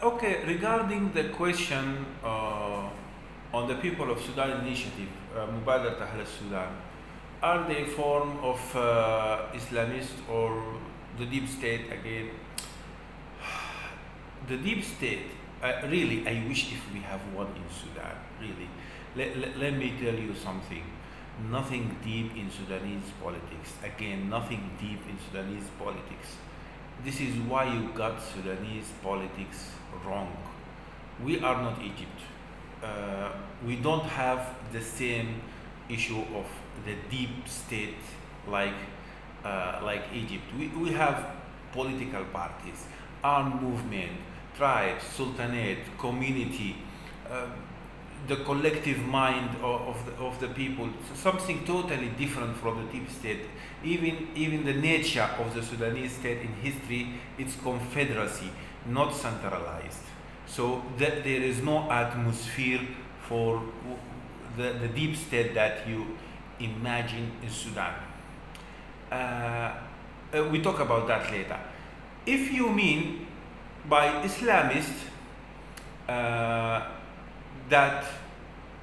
Okay, regarding the question on the people of Sudan Initiative, Mubadar Ahl Sudan, are they a form of Islamist or the deep state again? The deep state, really, I wish if we have one in Sudan, really. Let me tell you something. Nothing deep in Sudanese politics. Again, nothing deep in Sudanese politics. This is why you got Sudanese politics wrong. We are not Egypt. We don't have the same issue of the deep state like Egypt. We have political parties, armed movement, tribes, sultanate, community, uh, the collective mind of the people, something totally different from the deep state. Even the nature of the Sudanese state in history, it's confederacy, not centralized. So that there is no atmosphere for the deep state that you imagine in Sudan. We talk about that later. If you mean by Islamist that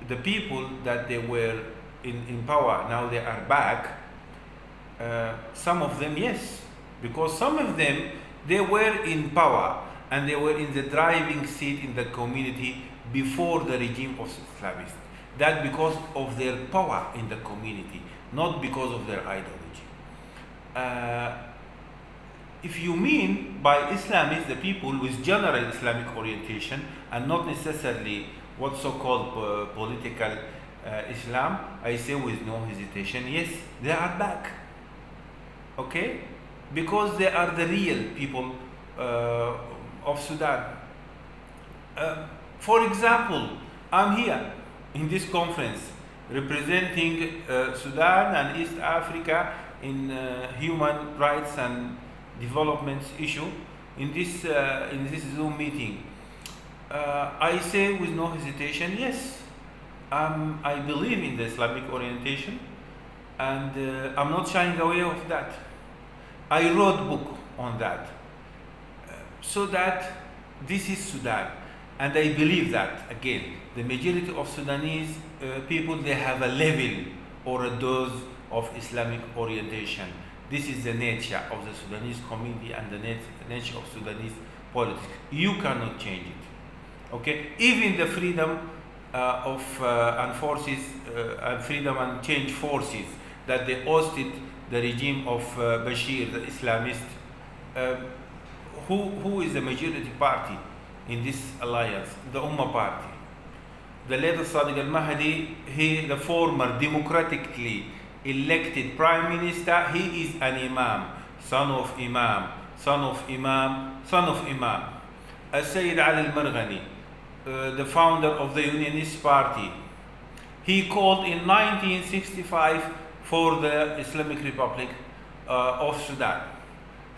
the people that they were in power, now they are back, some of them, yes, because some of them, they were in power and they were in the driving seat in the community before the regime of Islamists. That because of their power in the community, not because of their ideology. If you mean by Islamists the people with general Islamic orientation and not necessarily what so-called political Islam, I say with no hesitation, yes, they are back. Okay? Because they are the real people of Sudan. For example, I'm here in this conference representing Sudan and East Africa in human rights and development issue in this Zoom meeting. I say with no hesitation, yes, I believe in the Islamic orientation, and I'm not shying away of that. I wrote a book on that, so that this is Sudan, and I believe that, again, the majority of Sudanese people, they have a level or a dose of Islamic orientation. This is the nature of the Sudanese community and the nature of Sudanese politics. You cannot change it. Okay? Even the freedom and forces and freedom and change forces that they hosted the regime of Bashir, the Islamist. Who is the majority party in this alliance? The Ummah party. The latest Sadiq al-Mahdi, he, the former democratically elected prime minister, he is an imam, son of imam, son of imam, son of imam. Sayyid Ali al-Marghani, the founder of the Unionist Party, he called in 1965 for the Islamic Republic of Sudan.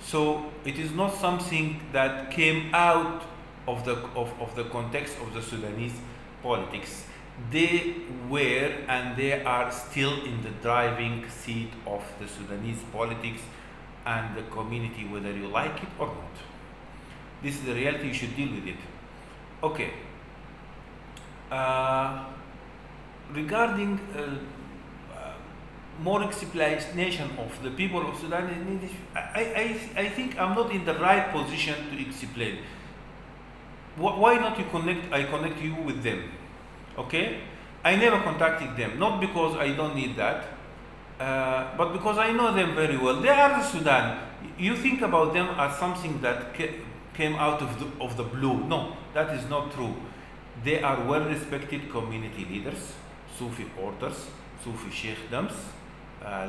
So it is not something that came out of the context of the Sudanese politics. They were and they are still in the driving seat of the Sudanese politics and the community, whether you like it or not. This is the reality, you should deal with it. Okay. Regarding more explanation of the people of Sudan, I think I'm not in the right position to explain. Why not I connect you with them? Okay? I never contacted them, not because I don't need that, but because I know them very well. They are the Sudan. You think about them as something that came out of the blue. No, that is not true. They are well-respected community leaders, Sufi orders, Sufi sheikdoms,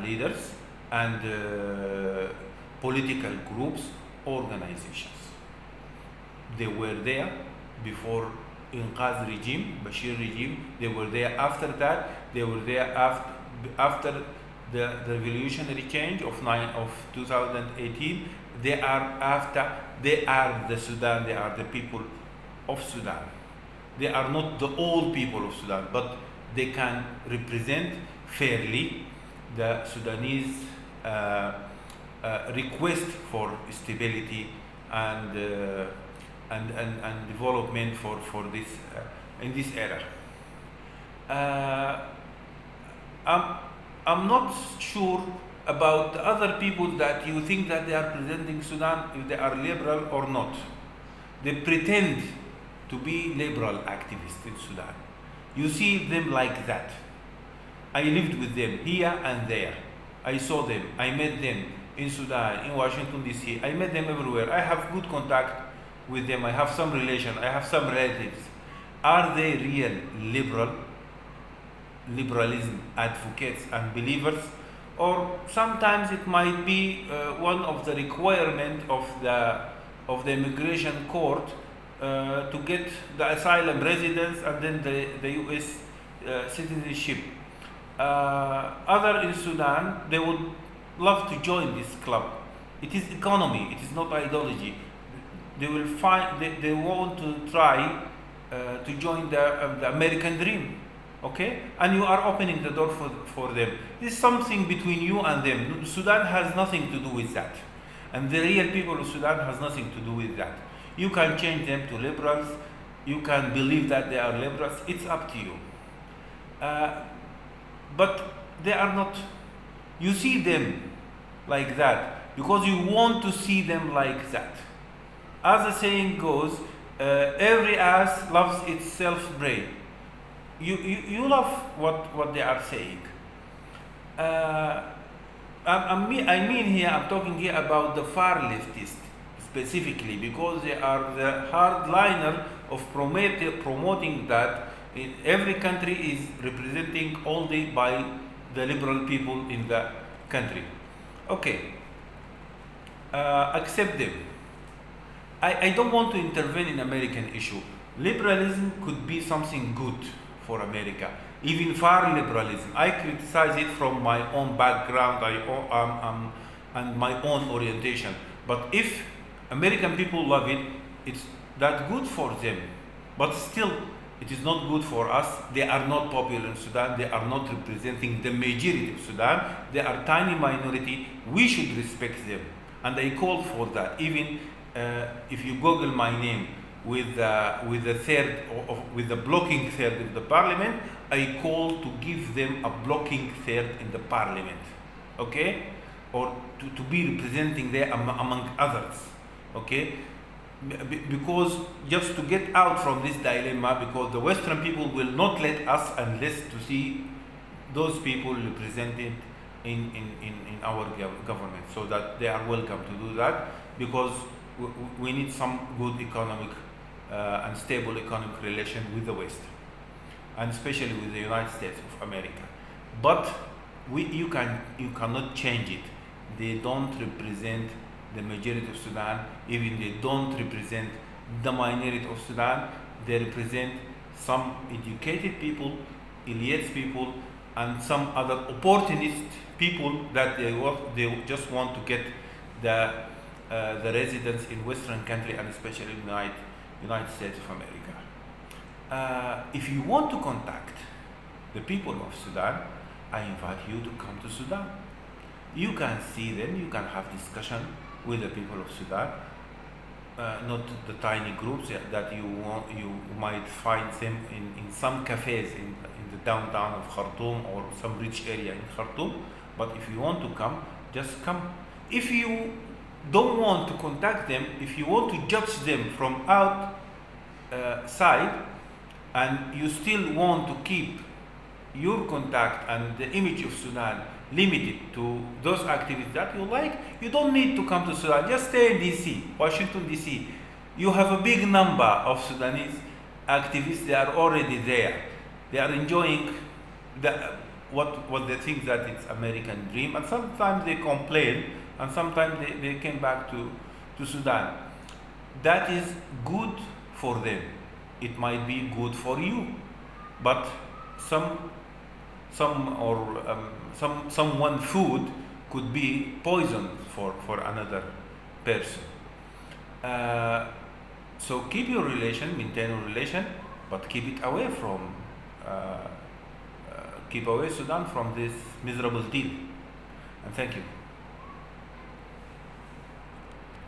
leaders, and political groups, organizations. They were there before Inqaz regime, Bashir regime. They were there after that. They were there after the revolutionary change of 2018. They are the Sudan. They are the people of Sudan. They are not the old people of Sudan, but they can represent fairly the Sudanese request for stability and and development for this in this era. I'm not sure about the other people that you think that they are presenting Sudan, if they are liberal or not. They pretend to be liberal activists in Sudan. You see them like that. I lived with them here and there. I saw them. I met them in Sudan, in Washington, D.C. I met them everywhere. I have good contact with them. I have some relation. I have some relatives. Are they real liberalism advocates and believers? Or sometimes it might be one of the requirements of the immigration court to get the asylum residence and then the U.S. Citizenship. Other in Sudan, they would love to join this club. It is economy, it is not ideology. They will find, they want to try to join the American dream, okay? And you are opening the door for them. It's something between you and them. Sudan has nothing to do with that. And the real people of Sudan has nothing to do with that. You can change them to liberals. You can believe that they are liberals. It's up to you. But they are not. You see them like that because you want to see them like that. As the saying goes, every ass loves itself brain. You love what they are saying. I mean here, I'm talking here about the far leftists specifically because they are the hardliner of promoting that every country is representing only by the liberal people in the country. Okay, accept them. I don't want to intervene in American issue. Liberalism could be something good for America, even far liberalism. I criticize it from my own background and my own orientation. But if American people love it, it's that good for them. But still, it is not good for us. They are not popular in Sudan. They are not representing the majority of Sudan. They are tiny minority. We should respect them. And I call for that. Even if you Google my name with the blocking third in the parliament, I call to give them a blocking third in the parliament. Okay? Or to be representing there among others. Okay? Because just to get out from this dilemma, because the Western people will not let us unless to see those people represented in our government, so that they are welcome to do that, because we need some good economic and stable economic relation with the West, and especially with the United States of America. But you cannot change it. They don't represent the majority of Sudan. Even they don't represent the minority of Sudan. They represent some educated people, elite people, and some other opportunist people that they just want to get the residents in Western country, and especially United States of America. If you want to contact the people of Sudan, I invite you to come to Sudan. You can see them. You can have discussion with the people of Sudan, not the tiny groups that you might find them in some cafes in the downtown of Khartoum or some rich area in Khartoum. But if you want to come, just come. If you don't want to contact them, if you want to judge them from outside, and you still want to keep your contact and the image of Sudan limited to those activities that you like, you don't need to come to Sudan. Just stay in DC, Washington, D.C. You have a big number of Sudanese activists. They are already there. They are enjoying what they think that it's American dream. And sometimes they complain, and sometimes they came back to Sudan. That is good for them. It might be good for you. But someone food could be poison for another person. So keep your relation, maintain your relation, but keep it away from keep away Sudan from this miserable deal. And thank you.